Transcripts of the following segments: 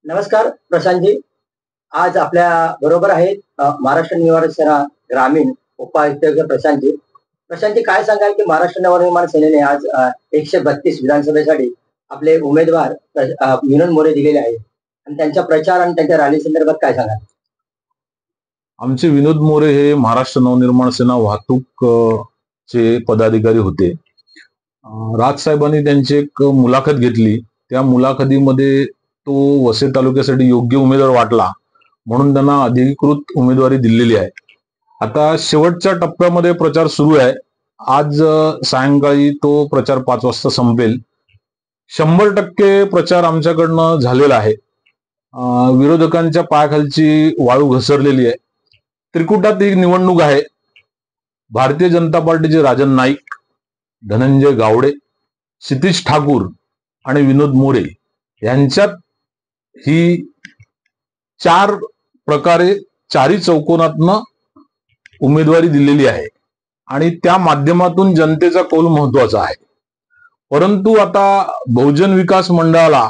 नमस्कार प्रशांतजी. आज आपल्या बरोबर आहेत महाराष्ट्र नवनिर्माण सेना ग्रामीण उपायुक्त प्रशांतजी. प्रशांतजी, काय सांगाल की महाराष्ट्र नवनिर्माण सेनेने आज 132 विधानसभेसाठी आपले उमेदवार विनोद मोरे दिलेले आहेत आणि त्यांचा प्रचार आणि त्यांच्या रॅली संदर्भात काय सांगाल? आमचे विनोद मोरे हे महाराष्ट्र नवनिर्माण सेना वाहतूक चे पदाधिकारी होते. राजसाहेबांनी त्यांची एक मुलाखत घेतली. त्या मुलाखतीमध्ये तो वसई तालुक्यासाठी योग्य उमेदवार वाटला म्हणून त्यांना अधिकृत उमेदवारी दिलेली आहे. आता शेवटच्या टप्प्यामध्ये प्रचार सुरू आहे. आज सायंकाळी तो प्रचार 5 वाजता संपेल. 100% प्रचार आमच्याकडनं झालेला आहे. विरोधकांच्या पायाखालची वाळू घसरलेली आहे. त्रिकुटात ही निवडणूक आहे. भारतीय जनता पार्टीचे राजन नाईक, धनंजय गावडे, क्षितिज ठाकूर आणि विनोद मोरे यांच्यात ही 4 प्रकारे चारी चौकोनातनं उमेदवारी दिलेली आहे आणि त्या माध्यमातून जनतेचा कौल महत्वाचा आहे. परंतु आता बहुजन विकास मंडळाला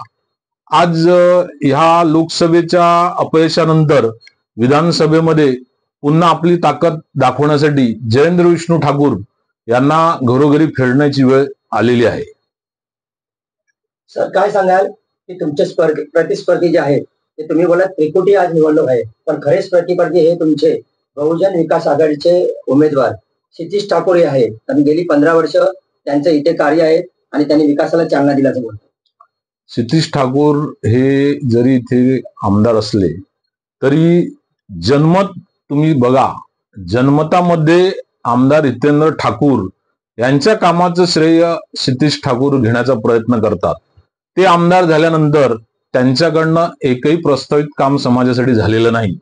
आज ह्या लोकसभेच्या अपयशानंतर विधानसभेमध्ये पुन्हा आपली ताकद दाखवण्यासाठी जयेंद्र विष्णू ठाकूर यांना घरोघरी फिरण्याची वेळ आलेली आहे. सर, काय सांगाल की तुमचे प्रतिस्पर्धी जे आहेत ते तुम्ही बोला त्रिकुटी आज निवडणूक आहे, पण खरेच प्रतिस्पर्धी हे तुमचे बहुजन विकास आघाडीचे उमेदवार क्षितिज ठाकूर हे आहेत. आणि गेली 15 वर्ष त्यांचं इथे कार्य आहे आणि त्यांनी विकासाला चालना दिल्याचं बोलतो. क्षितिज ठाकूर हे जरी इथे आमदार असले तरी जन्मत तुम्ही बघा, जन्मतामध्ये आमदार हितेंद्र ठाकूर यांच्या कामाचं श्रेय क्षितिज ठाकूर घेण्याचा प्रयत्न करतात. ते आमदार झाल्यानंतर त्यांच्याकडनं एकही प्रस्तावित काम समाजासाठी झालेलं नाही.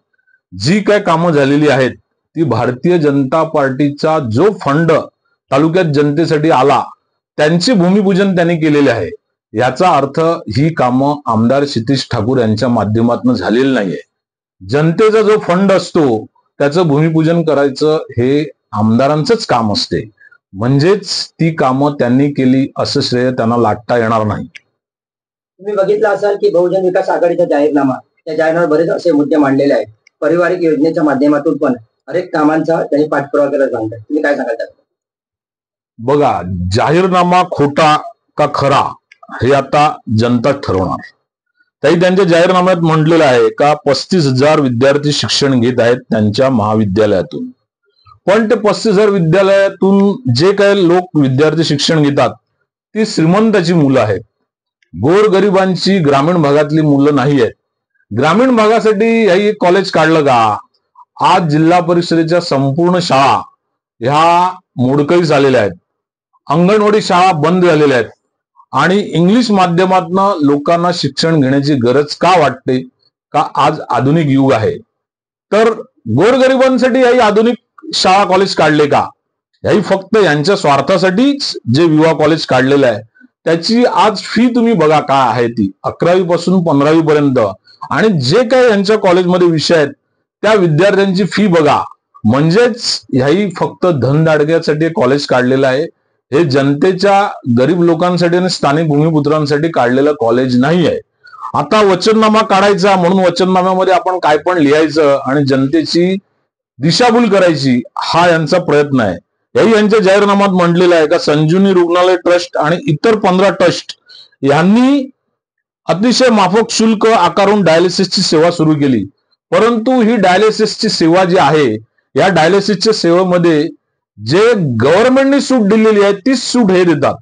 जी काय कामं झालेली आहेत ती भारतीय जनता पार्टीचा जो फंड तालुक्यात जनतेसाठी आला त्यांचे भूमिपूजन त्यांनी केलेले आहे. याचा अर्थ ही कामं आमदार क्षितिज ठाकूर यांच्या माध्यमातून झालेली नाहीये. जनतेचा जो फंड असतो त्याचं भूमिपूजन करायचं हे आमदारांचंच काम असते. म्हणजेच ती कामं त्यांनी केली असं श्रेय त्यांना लाटता येणार नाही. तुम्ही बघितलं असाल की बहुजन विकास आघाडीचा जाहीरनामा, त्या जाहीरनाम्यात बरेच असे मुद्दे मांडलेले आहेत. पारिवारिक योजनेच्या माध्यमातून पण अनेक कामांचा त्यांनी पाठपुरावा केला सांगतात. तुम्ही काय सांगाल? बघा, जाहीरनामा खोटा का खरा हे आता जनता ठरवणार. त्याही त्यांच्या जाहीरनाम्यात म्हटलेलं आहे का 35,000 विद्यार्थी शिक्षण घेत आहेत त्यांच्या महाविद्यालयातून. पण ते 35,000 विद्यालयातून जे काही लोक विद्यार्थी शिक्षण घेतात ती श्रीमंताची मुलं आहेत. गोरगरिबांची ग्रामीण भागातली मुलं नाही आहेत. ग्रामीण भागासाठी हे कॉलेज काढलं का? आज जिल्हा परिषदेच्या संपूर्ण शाळा ह्या मोडकळीस आलेल्या आहेत. अंगणवाडी शाळा बंद झालेल्या आहेत आणि इंग्लिश माध्यमातून लोकांना शिक्षण घेण्याची गरज का वाटते? का आज आधुनिक युग आहे तर गोरगरिबांसाठी याही आधुनिक शाळा कॉलेज काढले का? याही फक्त यांच्या स्वार्थासाठीच जे विवाह कॉलेज काढलेलं आहे. त्याची आज फी तुम्ही बघा काय आहे ती 11वी पासून 15वी पर्यंत, आणि जे काही यांच्या कॉलेजमध्ये विषय आहेत त्या विद्यार्थ्यांची फी बघा. म्हणजेच ह्याही फक्त धनदाडग्यासाठी कॉलेज काढलेलं आहे. हे जनतेच्या गरीब लोकांसाठी आणि स्थानिक भूमिपुत्रांसाठी काढलेलं कॉलेज नाही आहे. आता वचननामा काढायचा म्हणून वचननाम्यामध्ये आपण काय पण लिहायचं आणि जनतेची दिशाभूल करायची हा यांचा प्रयत्न आहे. याही यांच्या जाहीरनाम्यात म्हटलेलं आहे का संजीवनी रुग्णालय ट्रस्ट आणि इतर 15 ट्रस्ट यांनी अतिशय माफक शुल्क आकारून डायलिसिसची सेवा सुरू केली. परंतु ही डायलिसिसची सेवा जी आहे या डायलिसिसच्या सेवेमध्ये जे गव्हर्नमेंटने सूट दिलेली आहे तीच सूट हे देतात.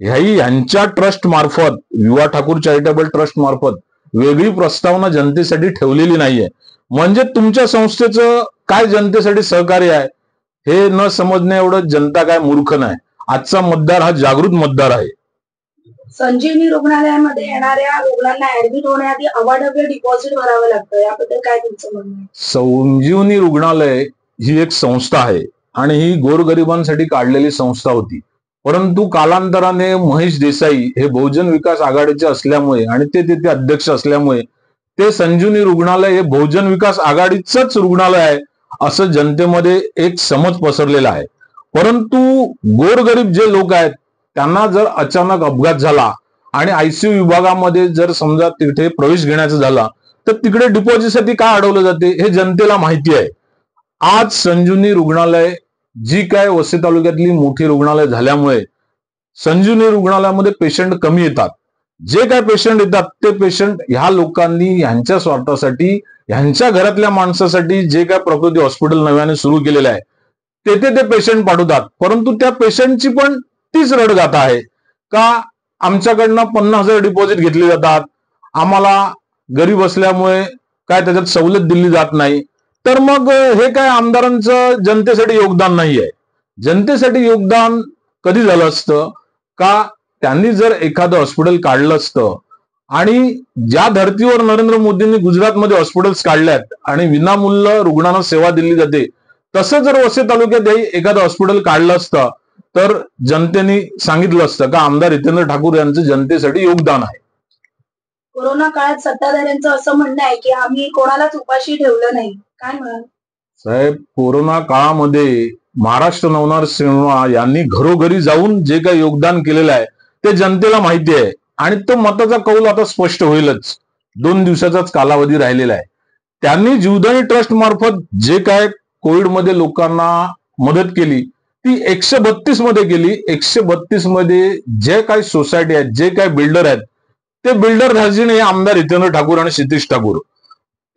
ह्याही यांच्या ट्रस्ट मार्फत, विवा ठाकूर चॅरिटेबल ट्रस्ट मार्फत वेगळी प्रस्तावना जनतेसाठी ठेवलेली नाहीये. म्हणजे तुमच्या संस्थेचं काय जनतेसाठी सहकार्य आहे हे न समजणे एवढं जनता काय मूर्ख नाही. आजचा मतदार हा जागृत मतदार आहे. संजीवनी रुग्णालयामध्ये येणाऱ्या रुग्णांना ऍडमिट होण्याआधी अवाढव्य डिपॉझिट भरावं लागतं, याबद्दल काय तुमचं म्हणणं आहे? संजीवनी रुग्णालय ही एक संस्था आहे आणि ही गोरगरिबांसाठी काढलेली संस्था होती. परंतु कालांतराने महेश देसाई हे बहुजन विकास आघाडीचे असल्यामुळे आणि ते तिथे अध्यक्ष असल्यामुळे ते संजीवनी रुग्णालय हे बहुजन विकास आघाडीचंच रुग्णालय आहे असं जनतेमध्ये एक समज पसरलेला आहे. परंतु गोरगरीब जे लोक आहेत त्यांना जर अचानक अपघात झाला आणि आयसीयू विभागामध्ये जर समजा तिथे प्रवेश घेण्याचं झाला तर तिकडे डिपॉझिटसाठी काय अडवलं जाते हे जनतेला माहिती आहे. आज संजीवनी रुग्णालय जी काय वसई तालुक्यातली मोठी रुग्णालय झाल्यामुळे संजीवनी रुग्णालयामध्ये पेशंट कमी येतात. जे काय पेशंट येतात ते पेशंट ह्या लोकांनी ह्यांच्या स्वार्थासाठी ह्यांच्या घरातल्या माणसासाठी जे काय प्रकृती हॉस्पिटल नव्याने सुरू केलेलं आहे तेथे ते पेशंट पाठवतात. परंतु त्या पेशंटची पण तीच रडगाथा आहे का आमच्याकडनं 50,000 डिपॉझिट घेतले जातात, आम्हाला गरीब असल्यामुळे काय त्याच्यात सवलत दिली जात नाही. तर मग हे काय आमदारांचं जनतेसाठी योगदान नाही आहे. जनतेसाठी योगदान कधी झालं असतं का त्यांनी जर एखादं हॉस्पिटल काढलं असतं आणि ज्या धर्तीवर नरेंद्र मोदींनी गुजरातमध्ये हॉस्पिटल्स काढल्यात आणि विनामूल्य रुग्णांना सेवा दिली जाते तसं जर वसई तालुक्यात एखादं हॉस्पिटल काढलं असतं तर जनतेने सांगितलं असतं का आमदार हितेंद्र ठाकूर यांचं जनतेसाठी योगदान आहे. कोरोना काळात सत्ताधाऱ्यांचं असं म्हणणं आहे की आम्ही कोणालाच उपाशी ठेवलं नाही, काय म्हणाल? साहेब, कोरोना काळामध्ये महाराष्ट्र नवनाथ सेना यांनी घरोघरी जाऊन जे काही योगदान केलेलं आहे ते जनतेला माहिती आहे आणि तो मताचा कौल आता स्पष्ट होईलच. 2 दिवसाचाच कालावधी राहिलेला आहे. त्यांनी जीवदानी ट्रस्ट मार्फत जे काय कोविडमध्ये लोकांना मदत केली ती 132 मध्ये केली. 132 मध्ये जे काही सोसायटी आहेत, जे काही बिल्डर आहेत ते बिल्डर धार्जिणे आमदार हितेंद्र ठाकूर आणि क्षितिज ठाकूर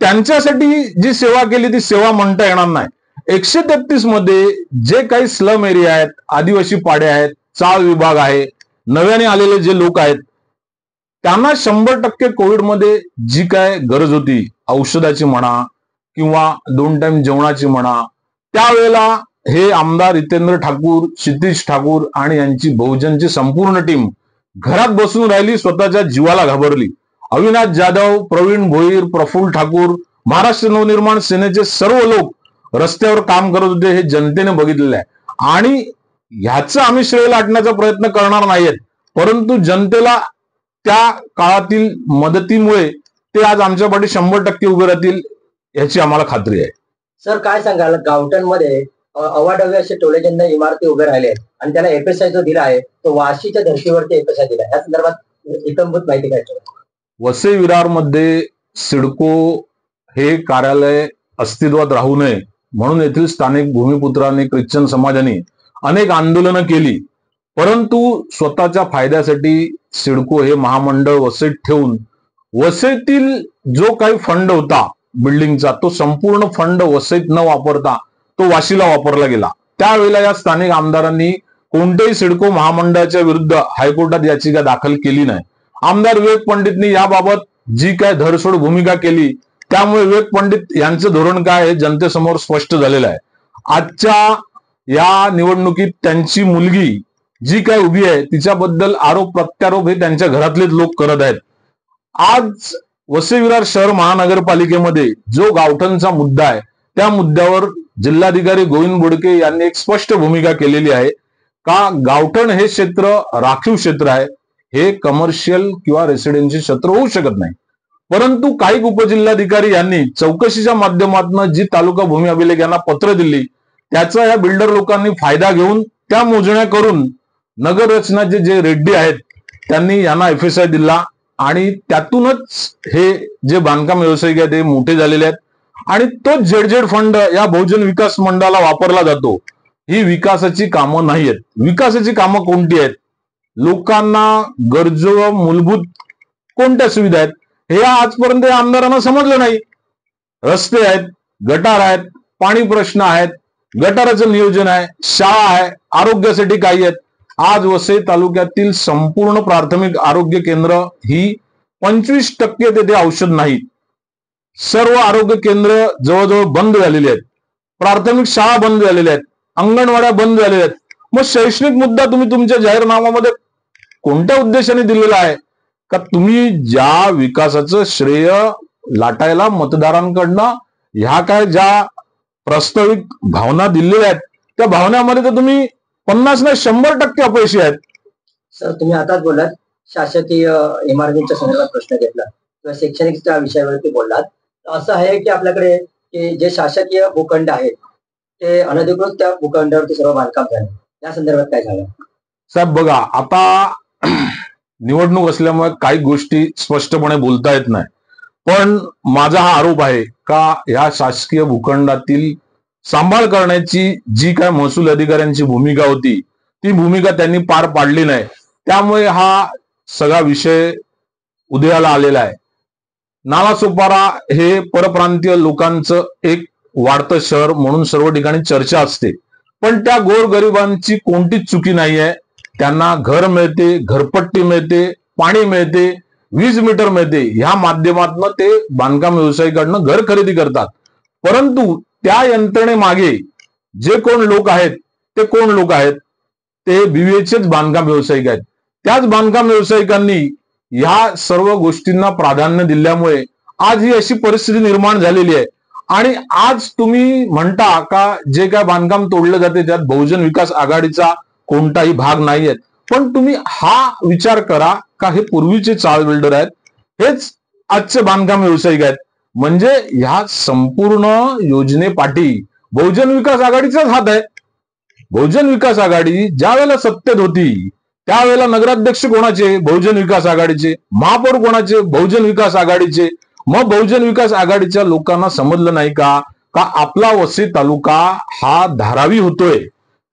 त्यांच्यासाठी जी सेवा केली ती सेवा म्हणता येणार नाही. 133 मध्ये जे काही स्लम एरिया आहेत, आदिवासी पाडे आहेत, चाळ विभाग आहे, नव्याने आलेले जे लोक आहेत त्यांना 100% कोविडमध्ये जी काय गरज होती औषधाची म्हणा किंवा 2 टाइम जेवणाची म्हणा त्यावेळेला हे आमदार हितेंद्र ठाकूर, क्षितिज ठाकूर आणि यांची बहुजनची संपूर्ण टीम घरात बसून राहिली, स्वतःच्या जीवाला घाबरली. अविनाश जाधव, प्रवीण भोईर, प्रफुल्ल ठाकूर, महाराष्ट्र नवनिर्माण सेनेचे सर्व लोक रस्त्यावर काम करत होते हे जनतेने बघितलेलं आहे आणि ह्याचं आम्ही श्रेय लाटण्याचा प्रयत्न करणार नाहीयेत. परंतु जनतेला त्या काळातील मदतीमुळे ते आज आमच्या पाठी 100% उभे राहतील याची आम्हाला खात्री आहे. सर, काय सांगाल गावठणमध्ये अवाढव्य असे टोलेजन्य इमारती उभे राहिले आहेत आणि त्याला एफएसआय जो दिला आहे तो वाशीच्या धर्तीवरती एफएसआय दिला. या संदर्भात इतंभूत माहिती काय? वसई विरारमध्ये सिडको हे कार्यालय अस्तित्वात राहू नये म्हणून येथील स्थानिक भूमिपुत्रांनी, ख्रिश्चन समाजाने अनेक आंदोलनं केली. परंतु स्वतःच्या फायद्यासाठी सिडको हे महामंडळ वसईत ठेवून वसईतील जो काही फंड होता बिल्डिंगचा तो संपूर्ण फंड वसईत न वापरता तो वाशीला वापरला गेला. त्यावेळेला या स्थानिक आमदारांनी कोणत्याही सिडको महामंडळाच्या विरुद्ध हायकोर्टात याचिका दाखल केली नाही. आमदार विवेक पंडितनी याबाबत जी काय धरसोड भूमिका केली त्यामुळे विवेक पंडित यांचं धोरण काय हे जनतेसमोर स्पष्ट झालेलं आहे. आजच्या या निवडणुकीत त्यांची मुलगी जी काय उभी आहे तिच्याबद्दल आरोप प्रत्यारोप हे त्यांच्या घरातलेच लोक करत आहेत. आज वसई विरार शहर महानगरपालिकेमध्ये जो गावठणचा मुद्दा आहे त्या मुद्द्यावर जिल्हाधिकारी गोविंद बोडके यांनी एक स्पष्ट भूमिका केलेली आहे का गावठण हे क्षेत्र राखीव क्षेत्र आहे, हे कमर्शियल किंवा रेसिडेन्शियल क्षेत्र होऊ शकत नाही. परंतु काही उपजिल्हाधिकारी यांनी चौकशीच्या माध्यमातून जी तालुका भूमी अभिलेख यांना पत्र दिली त्याचा या बिल्डर लोकांनी फायदा घेऊन त्या मोजण्या करून नगर रचनाचे जे रेड्डी आहेत त्यांनी यांना एफएसआय दिला आणि त्यातूनच हे जे बांधकाम व्यावसायिक आहेत ते मोठे झालेले आहेत आणि तो झेड फंड या बहुजन विकास मंडळाला वापरला जातो. ही विकासाची कामं नाही आहेत. विकासाची कामं कोणती आहेत? लोकांना गरजू मूलभूत कोणत्या सुविधा आहेत हे आजपर्यंत आमदारांना समजलं नाही. रस्ते आहेत, गटार आहेत, पाणी प्रश्न आहेत, गटाराचं नियोजन आहे, शाळा आहे, आरोग्यासाठी काही आहेत. आज वसई तालुक्यातील संपूर्ण प्राथमिक आरोग्य केंद्र ही 25% तेथे औषध नाही. सर्व आरोग्य केंद्र जवळजवळ बंद झालेली आहेत. प्राथमिक शाळा बंद झालेल्या आहेत, अंगणवाड्या बंद झालेल्या आहेत. मग शैक्षणिक मुद्दा तुम्ही तुमच्या जाहीरनाम्यामध्ये कोणत्या उद्देशाने दिलेला आहे का तुम्ही ज्या विकासाचं श्रेय लाटायला मतदारांकडनं ह्या काय ज्या प्रस्तावित भावना दिलेल्या आहेत त्या भावनामध्ये तर तुम्ही 50 नाही 100% अपयशी आहेत. सर, तुम्ही आताच बोललात शासकीय इमारतींच्या संदर्भात प्रश्न घेतला किंवा शैक्षणिकच्या विषयावरती बोललात. असं आहे की आपल्याकडे की जे शासकीय भूखंड आहेत ते अनधिकृत त्या भूखंडावरती सर्व बांधकाम झाले, या संदर्भात काय झालं? साहेब बघा, आता निवडणूक असल्यामुळे काही गोष्टी स्पष्टपणे बोलता येत नाही. पण माझा हा आरोप आहे का या शासकीय भूखंडातील सांभाळ करण्याची जी काय महसूल अधिकाऱ्यांची भूमिका होती ती भूमिका त्यांनी पार पाडली नाही. त्यामुळे हा सगळा विषय उदयाला आलेला आहे. नालासोपारा हे परप्रांतीय लोकांचं एक वाढतं शहर म्हणून सर्व ठिकाणी चर्चा असते. पण त्या गोरगरिबांची कोणतीच चुकी नाहीये. त्यांना घर मिळते, घरपट्टी मिळते, पाणी मिळते, वीज मीटर मिळते. ह्या माध्यमातून ते बांधकाम व्यावसायिकांकडनं घर खरेदी करतात. परंतु त्या यंत्रणेमागे जे कोण लोक आहेत ते कोण लोक आहेत? ते बीवेचेच बांधकाम व्यावसायिक आहेत. त्याच बांधकाम व्यावसायिकांनी ह्या सर्व गोष्टींना प्राधान्य दिल्यामुळे आज ही अशी परिस्थिती निर्माण झालेली आहे. आणि आज तुम्ही म्हणता का जे काय बांधकाम तोडलं जाते त्यात बहुजन विकास आघाडीचा कोणताही भाग नाहीये. पण तुम्ही हा विचार करा का हे पूर्वीचे चाळ बिल्डर आहेत, हेच आजचे बांधकाम व्यावसायिक आहेत. म्हणजे ह्या संपूर्ण योजनेपाठी बहुजन विकास आघाडीचाच हात आहे. बहुजन विकास आघाडी ज्या वेळेला सत्तेत होती त्यावेळेला नगराध्यक्ष कोणाचे? बहुजन विकास आघाडीचे. महापौर कोणाचे? बहुजन विकास आघाडीचे. मग बहुजन विकास आघाडीच्या लोकांना समजलं नाही का आपला वसई तालुका हा धारावी होतोय,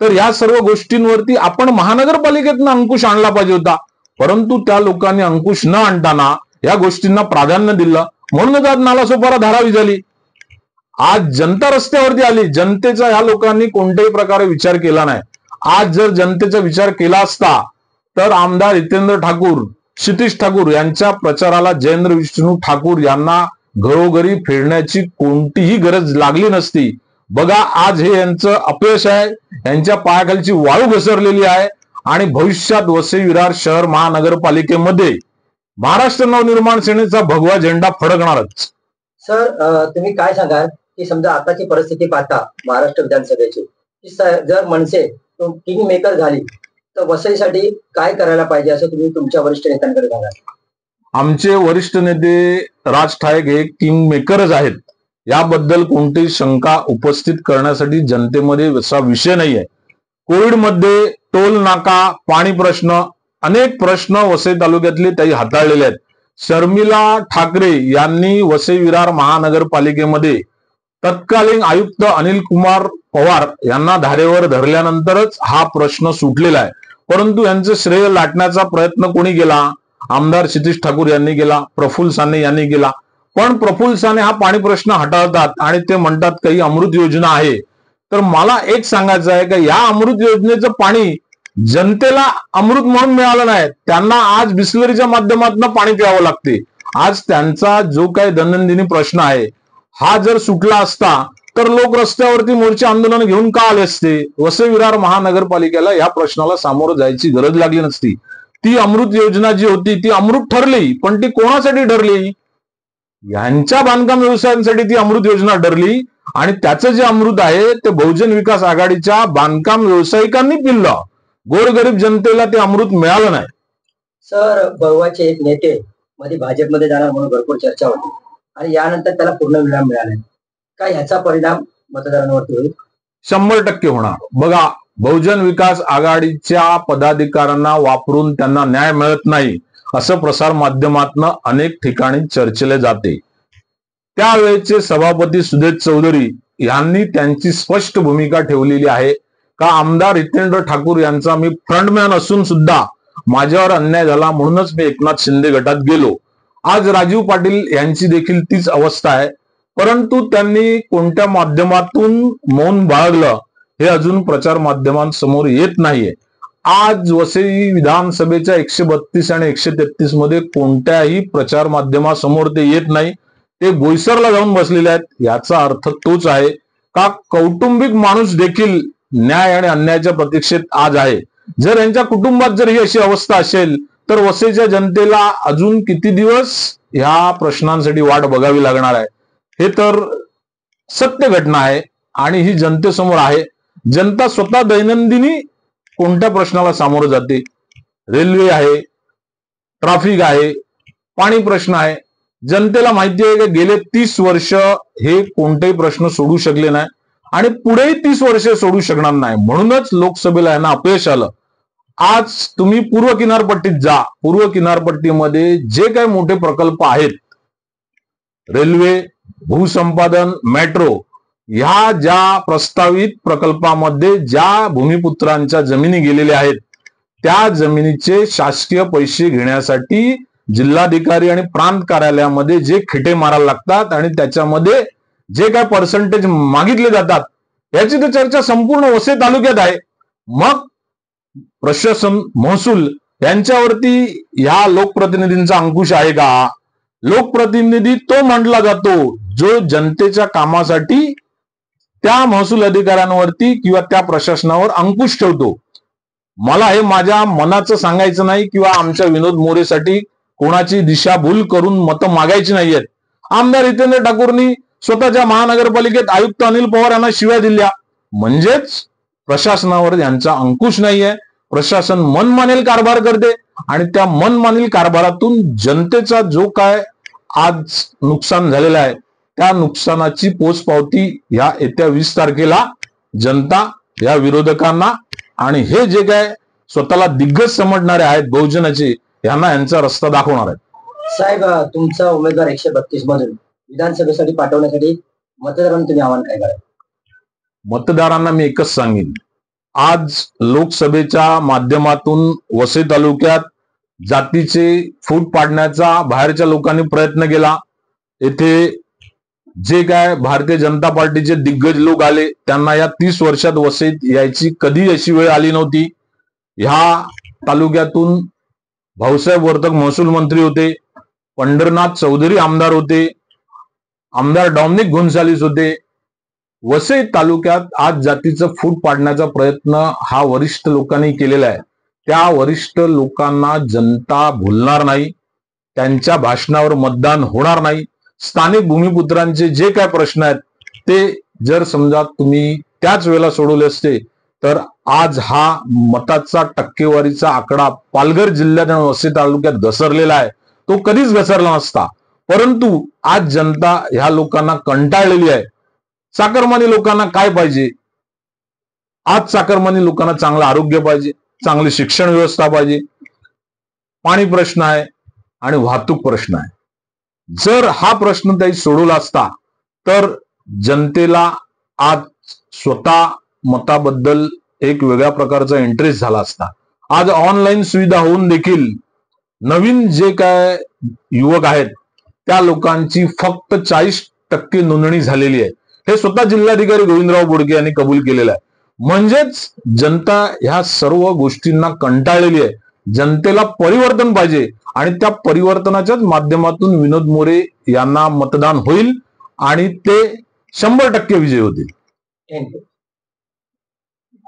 तर या सर्व गोष्टींवरती आपण महानगरपालिकेतनं अंकुश आणला पाहिजे होता. परंतु त्या लोकांनी अंकुश न आणताना या गोष्टींना प्राधान्य दिलं, म्हणूनच आज नालासोपारा धारावी झाली. आज जनता रस्त्यावरती आली. जनतेचा ह्या लोकांनी कोणत्याही प्रकारे विचार केला नाही. आज जर जनतेचा विचार केला असता तर आमदार हितेंद्र ठाकूर, क्षितिज ठाकूर यांच्या प्रचाराला जयेंद्र विष्णू ठाकूर यांना घरोघरी फिरण्याची कोणतीही गरज लागली नसती. बघा आज हे यांचं अपयश आहे. यांच्या पायाखालची वाळू घसरलेली आहे आणि भविष्यात वसई विरार शहर महानगरपालिकेमध्ये महाराष्ट्र नवनिर्माण सेनेचा भगवा झेंडा फडकणारच. सर, तुम्ही काय सांगाल की समजा आताची परिस्थिती पाहता महाराष्ट्र विधानसभेची, जर मनसे किंग मेकर झाली तर वसईसाठी काय करायला पाहिजे असं तुम्ही तुमच्या वरिष्ठ नेत्यांकडे सांगाल? आमचे वरिष्ठ नेते राज ठाकरे हे किंग मेकरच आहेत. याबद्दल कोणतीही शंका उपस्थित करण्यासाठी जनतेमध्ये असा विषय नाहीये. कोविडमध्ये टोल नाका, पाणी प्रश्न, अनेक प्रश्न वसई तालुक्यातले त्यांनी हाताळलेले आहेत. शर्मिला ठाकरे यांनी वसई विरार महानगरपालिकेमध्ये तत्कालीन आयुक्त अनिल कुमार पवार यांना धारेवर धरल्यानंतरच हा प्रश्न सुटलेला आहे. परंतु यांचं श्रेय लाटण्याचा प्रयत्न कोणी केला? आमदार क्षितिज ठाकूर यांनी केला, प्रफुल्ल साने यांनी केला. पण प्रफुल्ल साने हा पाणी प्रश्न हाताळतात आणि ते म्हणतात काही अमृत योजना आहे. तर मला एक सांगायचं आहे की या अमृत योजनेचं पाणी जनतेला अमृत म्हणून मिळालं नाही. त्यांना आज बिस्लरीच्या माध्यमातून पाणी प्यावं लागते. आज त्यांचा जो काही दैनंदिनी प्रश्न आहे हा जर सुटला असता तर लोक रस्त्यावरती मोर्चे आंदोलन घेऊन का आले असते? वसई विरार महानगरपालिकेला या प्रश्नाला सामोरं जायची गरज लागली नसती. ती अमृत योजना जी होती ती अमृत ठरली, पण ती कोणासाठी ठरली? यांच्या बांधकाम व्यवसायांसाठी ती अमृत योजना ठरली. आणि त्याचं जे अमृत आहे ते बहुजन विकास आघाडीच्या बांधकाम व्यावसायिकांनी पिल्लं. गोरगरीब जनतेला ते अमृत मिळालं नाही. सर, बळवाचे एक नेते मध्ये भाजपमध्ये जाणार म्हणून भरपूर चर्चा होती आणि यानंतर त्याला पूर्ण विराम मिळाला. काय ह्याचा परिणाम मतदारांवरती होईल? 100% होणार. बघा, बहुजन विकास आघाडीच्या पदाधिकाऱ्यांना वापरून त्यांना न्याय मिळत नाही असं प्रसार माध्यमातून अनेक ठिकाणी चर्चेले जाते. त्यावेळेचे सभापती सुदेश चौधरी यांनी त्यांची स्पष्ट भूमिका ठेवलेली आहे का आमदार हितेंद्र ठाकूर यांचा मी फ्रंटमॅन असून सुद्धा माझ्यावर अन्याय झाला म्हणूनच मी एकनाथ शिंदे गटात गेलो. आज राजीव पाटील यांची देखील तीच अवस्था आहे. परंतु त्यांनी कोणत्या माध्यमातून मौन बाळगलं हे अजून प्रचार माध्यमांसमोर येत नाहीये. आज वसई विधानसभेच्या 132 आणि 133 मध्ये कोणत्याही प्रचार माध्यमासमोर ते येत नाही. ते बोईसरला जाऊन बसलेले आहेत. याचा अर्थ तोच आहे का कौटुंबिक माणूस देखील न्याय आणि अन्यायाच्या प्रतीक्षेत आज आहे. जर यांच्या कुटुंबात जर ही अशी अवस्था असेल तर वसईच्या जनतेला अजून किती दिवस ह्या प्रश्नांसाठी वाट बघावी लागणार आहे? हे तर सत्य घटना आहे आणि ही जनतेसमोर आहे. जनता स्वतः दैनंदिनी कोणत्या प्रश्नाला सामोरं जाते? रेल्वे आहे, ट्रॅफिक आहे, पाणी प्रश्न आहे. जनतेला माहिती आहे की गेले 30 वर्ष हे कोणतेही प्रश्न सोडू शकले नाही आणि पुढेही 30 वर्ष सोडू शकणार नाही. म्हणूनच लोकसभेला यांना अपयश आलं. आज तुम्ही पूर्व किनारपट्टीत जा, पूर्व किनारपट्टीमध्ये जे काही मोठे प्रकल्प आहेत, रेल्वे, भूसंपादन, मेट्रो, ह्या ज्या प्रस्तावित प्रकल्पामध्ये ज्या भूमिपुत्रांच्या जमिनी गेलेल्या आहेत, त्या जमिनीचे शासकीय पैसे घेण्यासाठी जिल्हाधिकारी आणि प्रांत कार्यालयामध्ये जे खिटे मारायला लागतात आणि त्याच्यामध्ये जे काय पर्सेंटेज मागितले जातात, याची तर चर्चा संपूर्ण वसई तालुक्यात आहे. मग प्रशासन, महसूल यांच्यावरती ह्या लोकप्रतिनिधींचा अंकुश आहे का? लोकप्रतिनिधी तो मानला जातो जो जनतेच्या कामासाठी त्या महसूल अधिकाऱ्यांवरती किंवा त्या प्रशासनावर अंकुश ठेवतो. मला हे माझ्या मनाचं सांगायचं नाही किंवा आमच्या विनोद मोरेसाठी कोणाची दिशाभूल करून मतं मागायची नाहीयेत. आमदार हितेंद्र ठाकूरनी स्वतःच्या महानगरपालिकेत आयुक्त अनिल पवार यांना शिव्या दिल्या, म्हणजेच प्रशासनावर यांचा अंकुश नाहीये. प्रशासन मनमानेल कारभार करते आणि त्या मनमानेल कारभारातून जनतेचा जो काय आज नुकसान झालेलं आहे, त्या नुकसानाची पोचपावती या येत्या 20 तारखेला जनता या विरोधकांना आणि हे जे काय स्वतःला दिग्गज समजणारे आहेत बहुजनाचे, यांना यांचा रस्ता दाखवणार आहे. साहेब, तुमचा उमेदवार 132 मधून विधानसभेसाठी पाठवण्यासाठी मतदारांना तुम्ही आव्हान काय कराल? मतदारांना मी एकच सांगेन, आज लोकसभेच्या माध्यमातून वसई तालुक्यात जातीचे फूट पाडण्याचा बाहेरच्या लोकांनी प्रयत्न केला. येथे जे काय भारतीय जनता पार्टीचे दिग्गज लोक आले, त्यांना या 30 वर्षात वसईत यायची कधी अशी वेळ आली नव्हती. ह्या तालुक्यातून भाऊसाहेब वर्तक महसूल मंत्री होते, पंढरनाथ चौधरी आमदार होते, आमदार डॉमिनिक गोन्साल्विस होते. वसई तालुक्यात आज जातीचं फूट पाडण्याचा प्रयत्न हा वरिष्ठ लोकांनी केलेला आहे. त्या वरिष्ठ लोकांना जनता भुलणार नाही, त्यांच्या भाषणावर मतदान होणार नाही. स्थानिक भूमिपुत्रांचे जे काय प्रश्न आहेत ते जर समजा तुम्ही त्याच वेळेला सोडवले असते तर आज हा मताचा टक्केवारीचा आकडा पालघर जिल्ह्यात आणि वसई तालुक्यात घसरलेला आहे, तो कधीच घसरला नसता. परंतु आज जनता ह्या लोकांना कंटाळलेली आहे. चाकरमानी लोकांना काय पाहिजे? आज चाकरमानी लोकांना चांगलं आरोग्य पाहिजे, चांगली शिक्षण व्यवस्था पाहिजे, पाणी प्रश्न आहे आणि वाहतूक प्रश्न आहे. जर हा प्रश्न काही सोडवला असता तर जनतेला आज स्वतः मताबद्दल एक वेगळ्या प्रकारचा इंटरेस्ट झाला असता. आज ऑनलाईन सुविधा होऊन देखील नवीन जे काय युवक आहेत त्या लोकांची फक्त 40% नोंदणी झालेली आहे. हे स्वतः जिल्हाधिकारी गोविंदराव बोडके यांनी कबूल केलेलं आहे. म्हणजेच जनता ह्या सर्व गोष्टींना कंटाळलेली आहे. जनतेला परिवर्तन पाहिजे आणि त्या परिवर्तनाच्याच माध्यमातून विनोद मोरे यांना मतदान होईल आणि ते 100% विजयी होतील. थँक्यू.